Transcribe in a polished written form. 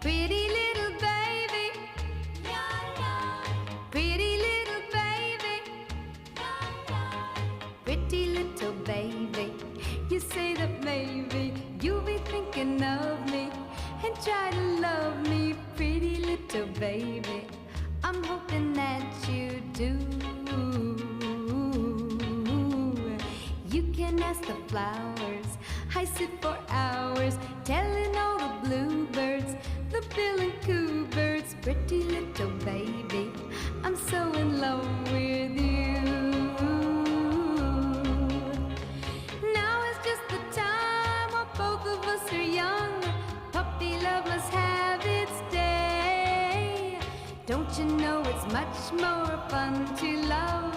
Pretty little baby, pretty little baby, pretty little baby. You say that maybe you'll be thinking of me and try to love me, pretty little baby. I'm hoping that you do. You can ask the flowers, I sit for hours telling all the bluebirds, the bill and coo birds, pretty little baby, I'm so in love with you. Now is just the time while both of us are young. Puppy love must have its day. Don't you know it's much more fun to love